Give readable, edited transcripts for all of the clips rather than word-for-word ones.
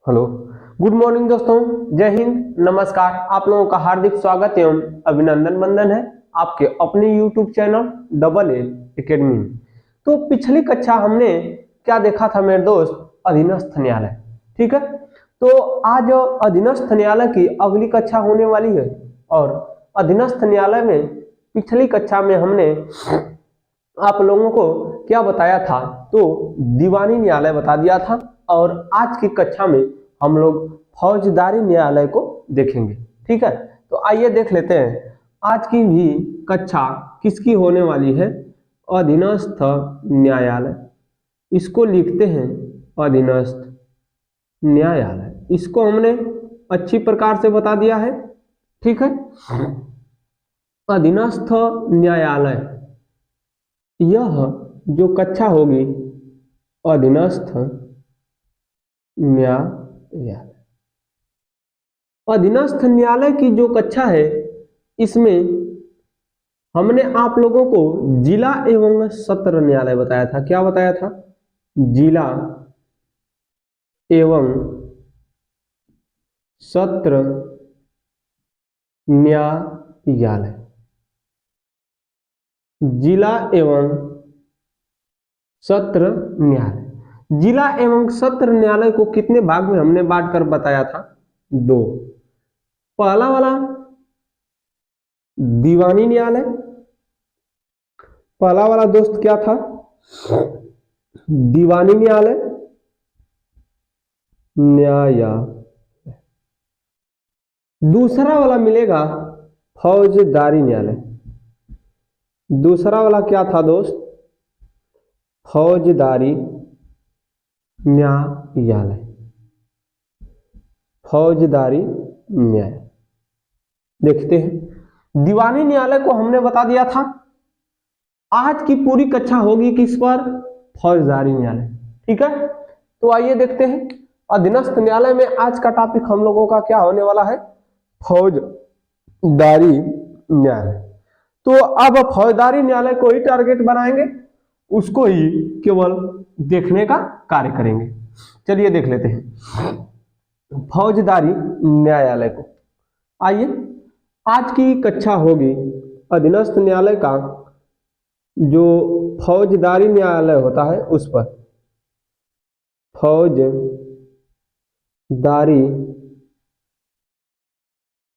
Hello, good morning दोस्तों। जय हिंद, नमस्कार। आप लोगों का हार्दिक स्वागत एवं अभिनंदन बंदन है आपके अपने YouTube channel double A academy में। तो पिछली कक्षा हमने क्या देखा था मेरे दोस्त? अधीनस्थ न्यायालय। ठीक है, तो आज अधीनस्थ न्यायालय की अगली कक्षा होने वाली है। और अधीनस्थ न्यायालय में पिछली कक्षा में हमने आप लोगों को क्या बताया था? तो दीवानी न्यायालय बता दिया था। और आज की कक्षा में हम लोग फौजदारी न्यायालय को देखेंगे। ठीक है, तो आइए देख लेते हैं आज की भी कक्षा किसकी होने वाली है। अधीनस्थ न्यायालय, इसको लिखते हैं अधीनस्थ न्यायालय। इसको हमने अच्छी प्रकार से बता दिया है। ठीक है, अधीनस्थ न्यायालय, यह जो कक्षा होगी अधीनस्थ न्यायालय, अधीनस्थ न्यायालय की जो कक्षा है इसमें हमने आप लोगों को जिला एवं सत्र न्यायालय बताया था। क्या बताया था? जिला एवं सत्र न्यायालय, जिला एवं सत्र न्यायालय। जिला एवं सत्र न्यायालय को कितने भाग में हमने बांट कर बताया था? दो। पहला वाला दीवानी न्यायालय, पहला वाला दोस्त क्या था? दीवानी न्यायालय, दूसरा वाला मिलेगा फौजदारी न्यायालय। दूसरा वाला क्या था दोस्त? फौजदारी न्यायालय, फौजदारी न्याय। देखते हैं, दीवानी न्यायालय को हमने बता दिया था। आज की पूरी कक्षा होगी किस पर? फौजदारी न्यायालय। ठीक है, तो आइए देखते हैं अधीनस्थ न्यायालय में आज का टॉपिक हम लोगों का क्या होने वाला है? फौजदारी न्यायालय। तो अब फौजदारी न्यायालय को ही टारगेट बनाएंगे, उसको ही केवल देखने का कार्य करेंगे। चलिए देख लेते हैं फौजदारी न्यायालय को। आइए, आज की कक्षा होगी अधीनस्थ न्यायालय का जो फौजदारी न्यायालय होता है उस पर। फौजदारी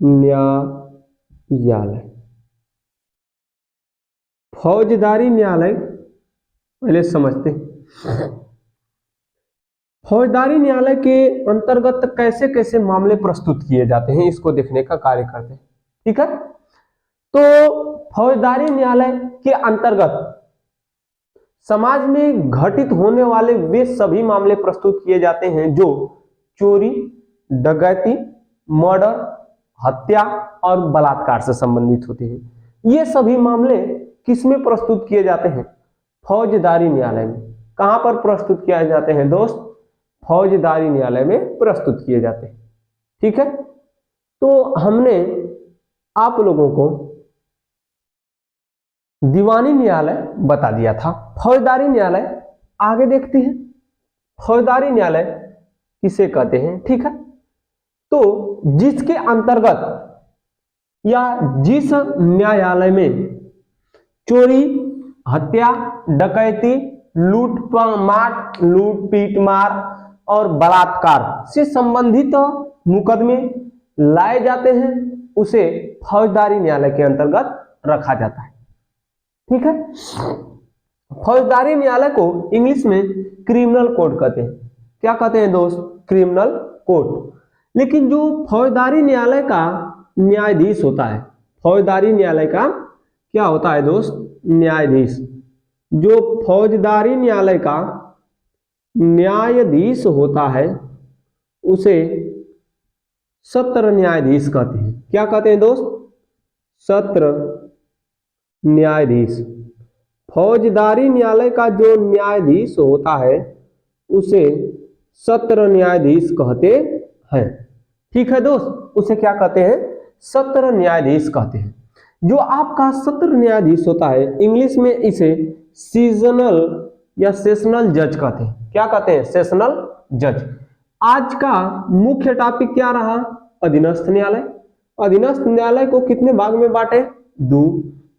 न्यायालय, फौजदारी न्यायालय पहले समझते हैं। फौजदारी न्यायालय के अंतर्गत कैसे कैसे मामले प्रस्तुत किए जाते हैं, इसको देखने का कार्य करते हैं। ठीक है, तो फौजदारी न्यायालय के अंतर्गत समाज में घटित होने वाले वे सभी मामले प्रस्तुत किए जाते हैं जो चोरी, डकैती, मर्डर, हत्या और बलात्कार से संबंधित होते हैं। ये सभी मामले किसमें प्रस्तुत किए जाते हैं? फौजदारी न्यायालय में। कहां पर प्रस्तुत किए जाते हैं दोस्त? फौजदारी न्यायालय में प्रस्तुत किए जाते हैं। ठीक है, तो हमने आप लोगों को दीवानी न्यायालय बता दिया था। फौजदारी न्यायालय आगे देखते हैं, फौजदारी न्यायालय किसे कहते हैं। ठीक है, तो जिसके अंतर्गत या जिस न्यायालय में चोरी, हत्या, डकैती, लूट पीट मार और बलात्कार से संबंधित मुकदमे लाए जाते हैं उसे फौजदारी न्यायालय के अंतर्गत रखा जाता है। ठीक है, फौजदारी न्यायालय को इंग्लिश में क्रिमिनल कोर्ट कहते हैं। क्या कहते हैं दोस्त? Criminal court. लेकिन जो फौजदारी न्यायालय का न्यायाधीश होता है, फौजदारी न्यायालय का क्या होता है दोस्त? न्यायाधीश। जो फौजदारी न्यायालय का न्यायाधीश होता है उसे सत्र न्यायाधीश कहते हैं। क्या कहते हैं दोस्त? सत्र न्यायाधीश। फौजदारी न्यायालय का जो न्यायाधीश होता है उसे सत्र न्यायाधीश कहते हैं। ठीक है दोस्त, उसे क्या कहते हैं? सत्र न्यायाधीश कहते हैं। जो आपका सत्र न्यायाधीश होता है, इंग्लिश में इसे सीजनल या सेशनल जज कहते हैं। क्या कहते हैं? सेशनल जज। आज का मुख्य टॉपिक क्या रहा? अधीनस्थ न्यायालय। अधीनस्थ न्यायालय को कितने भाग में बांटे? दो।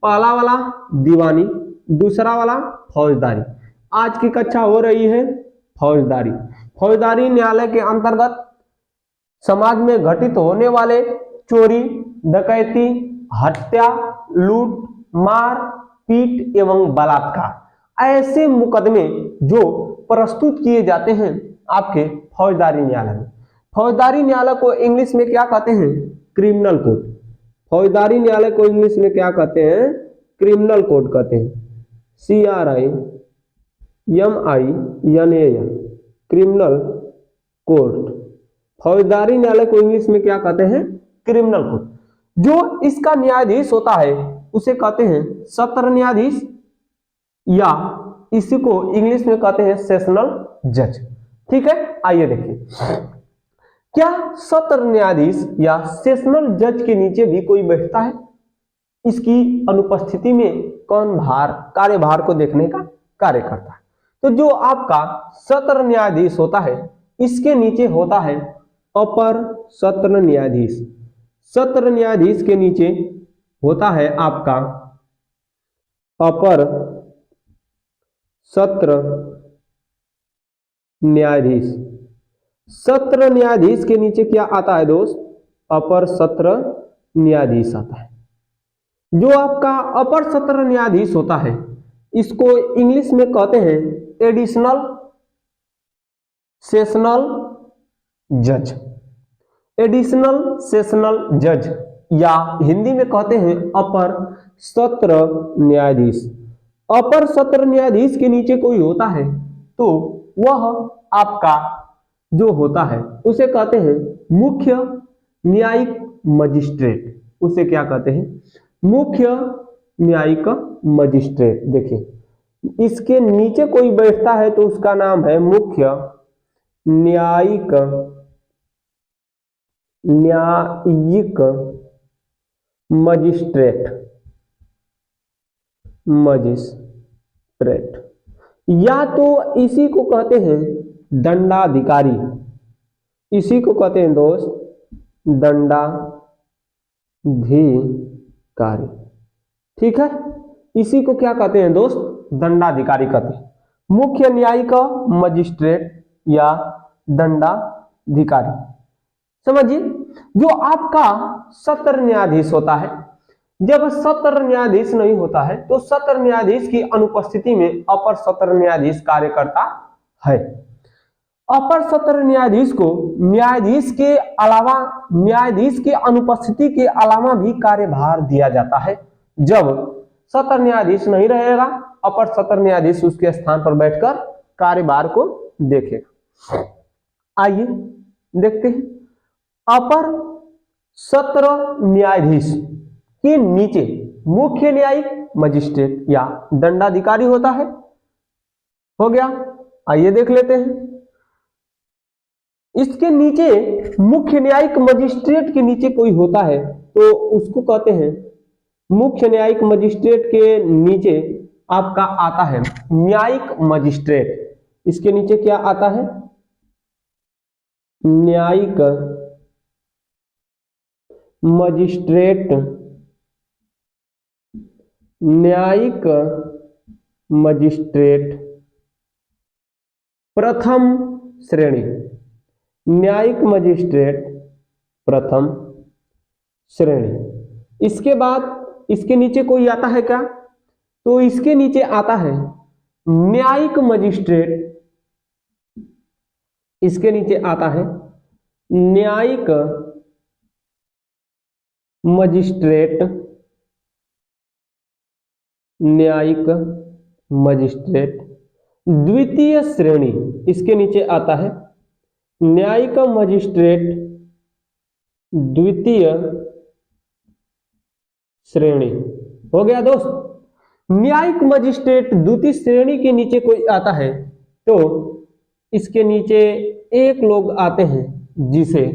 पहला वाला दीवानी, दूसरा वाला फौजदारी। आज की कक्षा हो रही है फौजदारी। फौजदारी न्यायालय के अंतर्गत समाज में घटित होने वाले चोरी, डकैती, हत्या, लूट, मार पीट एवं बलात्कार ऐसे मुकदमे जो प्रस्तुत किए जाते हैं आपके फौजदारी न्यायालय में। फौजदारी न्यायालय को इंग्लिश में क्या कहते हैं? Criminal code. फौजदारी न्यायालय को इंग्लिश में क्या कहते हैं? क्रिमिनल कोड कहते हैं। CRIMINAL, criminal code. फौजदारी न्यायालय को इंग्लिश में क्या कहते हैं? Criminal code. जो इसका न्यायाधीश होता है उसे कहते हैं सत्र न्यायाधीश, या इसी को इंग्लिश में कहते हैं सेशनल जज। ठीक है, आइए देखिए, क्या सत्र न्यायाधीश या सेशनल जज के नीचे भी कोई बैठता है? इसकी अनुपस्थिति में कौन कार्यभार को देखने का कार्य करता है? तो जो आपका सत्र न्यायाधीश होता है इसके नीचे होता है अपर सत्र न्यायाधीश। सत्र न्यायाधीश के नीचे होता है आपका अपर सत्र न्यायाधीश। सत्र न्यायाधीश के नीचे क्या आता है दोस्त? अपर सत्र न्यायाधीश आता है। जो आपका अपर सत्र न्यायाधीश होता है इसको इंग्लिश में कहते हैं एडिशनल सेशनल जज। एडिशनल सेशनल जज, या हिंदी में कहते हैं अपर सत्र न्यायाधीश। अपर सत्र न्यायाधीश के नीचे कोई होता है तो वह आपका जो होता है उसे कहते हैं मुख्य न्यायिक मजिस्ट्रेट। उसे क्या कहते हैं? मुख्य न्यायिक मजिस्ट्रेट। देखिए, इसके नीचे कोई बैठता है तो उसका नाम है मुख्य न्यायिक मजिस्ट्रेट। या तो इसी को कहते हैं दंडाधिकारी। इसी को कहते हैं दोस्त दंडाधिकारी। ठीक है, इसी को क्या कहते हैं दोस्त? दंडाधिकारी कहते हैं। मुख्य न्यायिक मजिस्ट्रेट या दंडाधिकारी। समझिए, जो आपका सत्र न्यायाधीश होता है, जब सत्र न्यायाधीश नहीं होता है तो सत्र न्यायाधीश की अनुपस्थिति में अपर सत्र न्यायाधीश कार्य करता है। अपर सत्र न्यायाधीश को न्यायाधीश के अलावा, न्यायाधीश की अनुपस्थिति के अलावा भी कार्यभार दिया जाता है। जब सत्र न्यायाधीश नहीं रहेगा, अपर सत्र न्यायाधीश उसके स्थान पर बैठकर कार्यभार को देखेगा। आइए देखते हैं, अपर सत्र न्यायाधीश के नीचे मुख्य न्यायिक मजिस्ट्रेट या दंडाधिकारी होता है। हो गया, आइए देख लेते हैं। इसके नीचे मुख्य न्यायिक मजिस्ट्रेट के नीचे कोई होता है तो उसको कहते हैं, मुख्य न्यायिक मजिस्ट्रेट के नीचे आपका आता है न्यायिक मजिस्ट्रेट। इसके नीचे क्या आता है? न्यायिक मजिस्ट्रेट। न्यायिक मजिस्ट्रेट प्रथम श्रेणी। न्यायिक मजिस्ट्रेट प्रथम श्रेणी। इसके बाद इसके नीचे कोई आता है क्या? तो इसके नीचे आता है न्यायिक मजिस्ट्रेट। इसके नीचे आता है न्यायिक मजिस्ट्रेट। न्यायिक मजिस्ट्रेट द्वितीय श्रेणी। इसके नीचे आता है न्यायिक मजिस्ट्रेट द्वितीय श्रेणी। हो गया दोस्त। न्यायिक मजिस्ट्रेट द्वितीय श्रेणी के नीचे कोई आता है तो इसके नीचे एक लोग आते हैं जिसे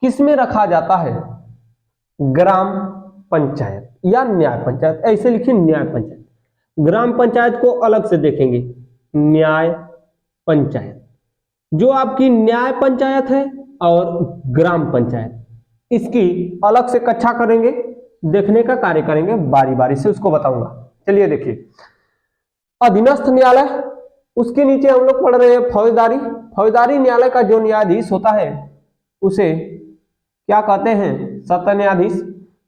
किसमें रखा जाता है? ग्राम पंचायत या न्याय पंचायत। ऐसे लिखिए न्याय पंचायत। ग्राम पंचायत को अलग से देखेंगे, न्याय पंचायत। जो आपकी न्याय पंचायत है और ग्राम पंचायत, इसकी अलग से कक्षा करेंगे, देखने का कार्य करेंगे, बारी बारी से उसको बताऊंगा। चलिए देखिए, अधीनस्थ न्यायालय, उसके नीचे हम लोग पढ़ रहे हैं फौजदारी। फौजदारी न्यायालय का जो न्यायाधीश होता है उसे क्या कहते हैं? सत्र न्यायाधीश।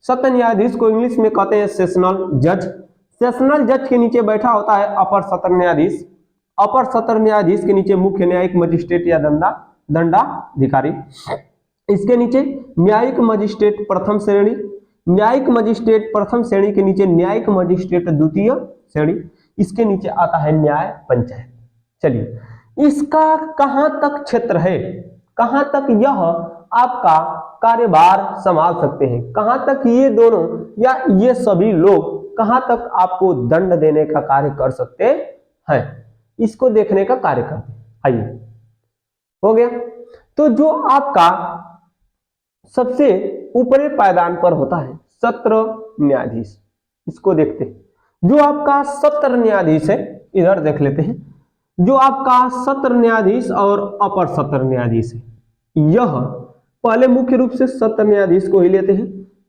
सत्र न्यायाधीश को इंग्लिश में कहते हैं सेशनल जज। सेशनल जज के नीचे बैठा होता है अपर सत्र न्यायाधीश। अपर सत्र न्यायाधीश के नीचे मुख्य न्यायिक मजिस्ट्रेट या दंडाधिकारी। इसके नीचे न्यायिक मजिस्ट्रेट प्रथम श्रेणी। न्यायिक मजिस्ट्रेट प्रथम श्रेणी के नीचे न्यायिक मजिस्ट्रेट द्वितीय श्रेणी। इसके नीचे आता है न्याय पंचायत। चलिए, इसका कहां तक क्षेत्र है, कहां तक यह आपका कार्यभार संभाल सकते हैं, कहां तक ये दोनों या ये सभी लोग कहां तक आपको दंड देने का कार्य कर सकते हैं, इसको देखने का कार्य करते हैं। आइए, हो गया। तो जो आपका सबसे ऊपरी पायदान पर होता है सत्र न्यायाधीश, इसको देखते हैं। जो आपका सत्र न्यायाधीश है, इधर देख लेते हैं। जो आपका सत्र न्यायाधीश और अपर सत्र न्यायाधीश है, यह पहले मुख्य रूप से सत्र न्यायाधीश को ही लेते हैं।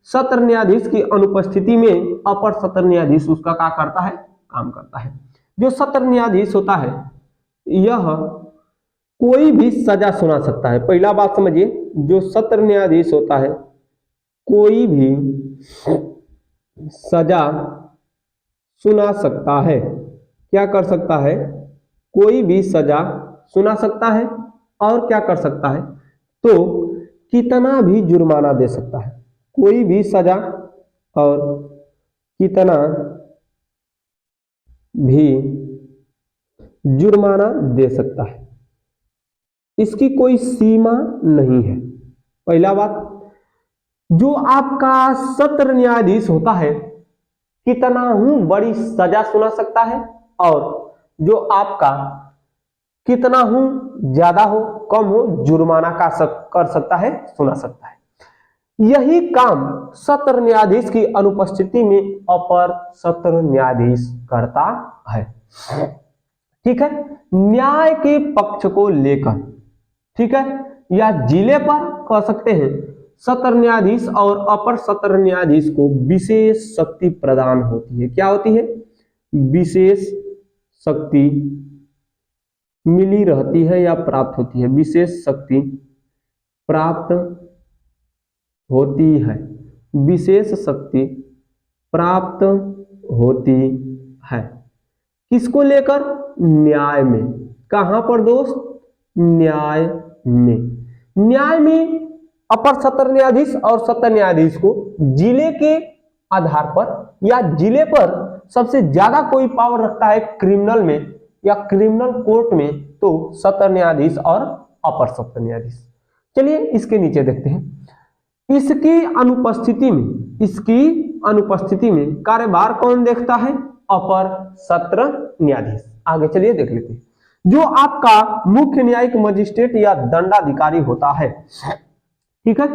सत्र न्यायाधीश की अनुपस्थिति में अपर सत्र न्यायाधीश उसका क्या करता है? काम करता है। जो सत्र न्यायाधीश होता है, यह कोई भी सजा सुना सकता है। पहला बात समझिए, जो सत्र न्यायाधीश होता है कोई भी सजा सुना सकता है। क्या कर सकता है? कोई भी सजा सुना सकता है और क्या कर सकता है? तो कितना भी जुर्माना दे सकता है। कोई भी सजा और कितना भी जुर्माना दे सकता है, इसकी कोई सीमा नहीं है। पहला बात, जो आपका सत्र न्यायाधीश होता है कितना ही बड़ी सजा सुना सकता है और जो आपका कितना ही ज्यादा हो कम हो जुर्माना का कर सकता है, सुना सकता है। यही काम सत्र न्यायाधीश की अनुपस्थिति में अपर सत्र न्यायाधीश करता है। ठीक है, न्याय के पक्ष को लेकर, ठीक है, या जिले पर कह सकते हैं, सत्र न्यायाधीश और अपर सत्र न्यायाधीश को विशेष शक्ति प्रदान होती है। क्या होती है? विशेष शक्ति मिली रहती है या प्राप्त होती है। विशेष शक्ति प्राप्त होती है। विशेष शक्ति प्राप्त होती है किसको लेकर? न्याय में। कहां पर दोस्त? न्याय में। न्याय में अपर सत्र न्यायाधीश और सत्र न्यायाधीश को जिले के आधार पर या जिले पर सबसे ज्यादा कोई पावर रखता है क्रिमिनल में या क्रिमिनल कोर्ट में, तो सत्र न्यायाधीश और अपर सत्र न्यायाधीश। चलिए इसके नीचे देखते हैं। इसकी अनुपस्थिति में कार्यभार कौन देखता है? अपर सत्र न्यायाधीश। आगे चलिए देख लेते हैं। जो आपका मुख्य न्यायिक मजिस्ट्रेट या दंडाधिकारी होता है, ठीक है,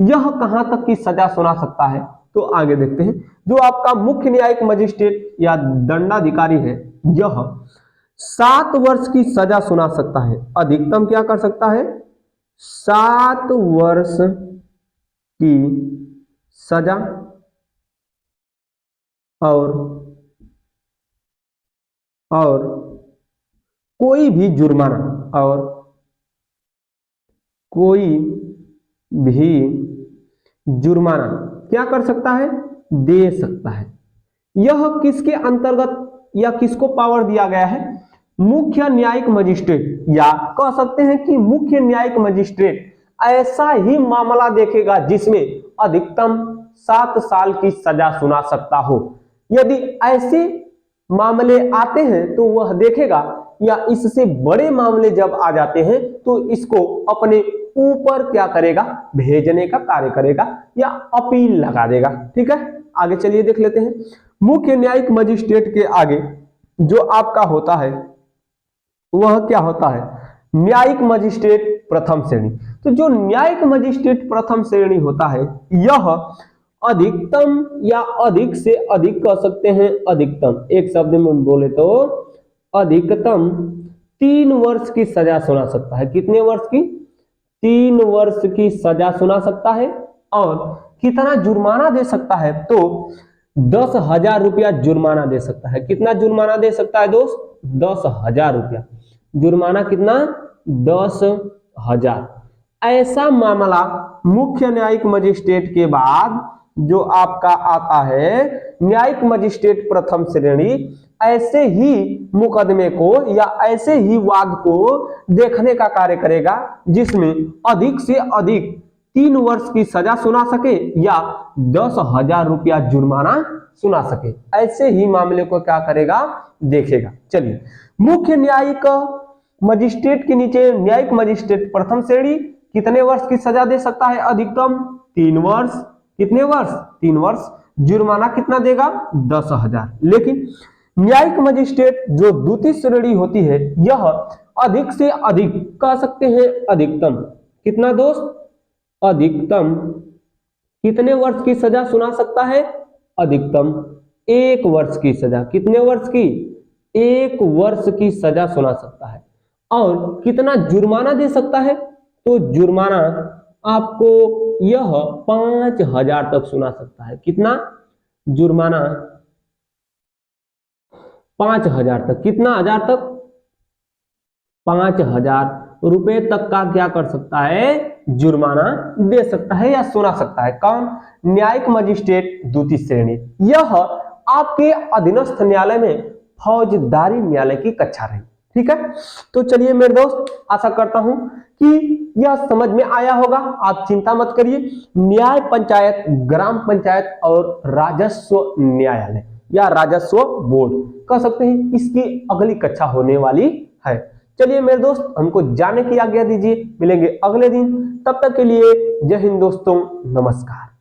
यह कहां तक की सजा सुना सकता है? तो आगे देखते हैं। जो आपका मुख्य न्यायिक मजिस्ट्रेट या दंडाधिकारी है, यह 7 वर्ष की सजा सुना सकता है। अधिकतम क्या कर सकता है? 7 वर्ष की सजा और कोई भी जुर्माना क्या कर सकता है? दे सकता है। यह किसके अंतर्गत या किसको पावर दिया गया है? मुख्य न्यायिक मजिस्ट्रेट, या कह सकते हैं कि मुख्य न्यायिक मजिस्ट्रेट ऐसा ही मामला देखेगा जिसमें अधिकतम 7 साल की सजा सुना सकता हो। यदि ऐसे मामले आते हैं तो वह देखेगा, या इससे बड़े मामले जब आ जाते हैं तो इसको अपने ऊपर क्या करेगा? भेजने का कार्य करेगा या अपील लगा देगा। ठीक है, आगे चलिए देख लेते हैं। मुख्य न्यायिक मजिस्ट्रेट के आगे जो आपका होता है वह क्या होता है? न्यायिक मजिस्ट्रेट प्रथम श्रेणी। तो जो न्यायिक मजिस्ट्रेट प्रथम श्रेणी होता है, यह अधिकतम या अधिक से अधिक कह सकते हैं, अधिकतम एक शब्द में बोले तो अधिकतम 3 वर्ष की सजा सुना सकता है। कितने वर्ष की? 3 वर्ष की सजा सुना सकता है। और कितना जुर्माना दे सकता है? तो 10,000 रुपया जुर्माना दे सकता है। कितना जुर्माना दे सकता है दोस्त? 10,000 रुपया जुर्माना। कितना? 10,000। ऐसा मामला मुख्य न्यायिक मजिस्ट्रेट के बाद जो आपका आता है न्यायिक मजिस्ट्रेट प्रथम श्रेणी, ऐसे ही मुकदमे को या ऐसे ही वाद को देखने का कार्य करेगा जिसमें अधिक से अधिक 3 वर्ष की सजा सुना सके या 10,000 रुपया जुर्माना सुना सके। ऐसे ही मामले को क्या करेगा? देखेगा। चलिए, मुख्य न्यायिक मजिस्ट्रेट के नीचे न्यायिक मजिस्ट्रेट प्रथम श्रेणी कितने वर्ष की सजा दे सकता है? अधिकतम 3 वर्ष। कितने वर्ष? 3 वर्ष। जुर्माना कितना देगा? 10,000। लेकिन न्यायिक मजिस्ट्रेट जो द्वितीय श्रेणी होती है यह अधिक से अधिक कह सकते हैं अधिकतम कितना दोस्त? अधिकतम कितने वर्ष की सजा सुना सकता है? अधिकतम 1 वर्ष की सजा। कितने वर्ष की? 1 वर्ष की सजा सुना सकता है। और कितना जुर्माना दे सकता है? तो जुर्माना आपको यह 5,000 तक सुना सकता है। कितना? जुर्माना 5,000 तक। कितना हजार तक? 5,000 रुपए तक का क्या कर सकता है? जुर्माना दे सकता है या सुना सकता है। कौन? न्यायिक मजिस्ट्रेट द्वितीय श्रेणी। यह आपके अधीनस्थ न्यायालय में फौजदारी न्यायालय की कक्षा रही। ठीक है, तो चलिए मेरे दोस्त, आशा करता हूं कि यह समझ में आया होगा। आप चिंता मत करिए। न्याय पंचायत, ग्राम पंचायत और राजस्व न्यायालय या राजस्व बोर्ड कह सकते हैं, इसकी अगली कक्षा होने वाली है। चलिए मेरे दोस्त, हमको जाने की आज्ञा दीजिए। मिलेंगे अगले दिन। तब तक के लिए जय हिंद दोस्तों, नमस्कार।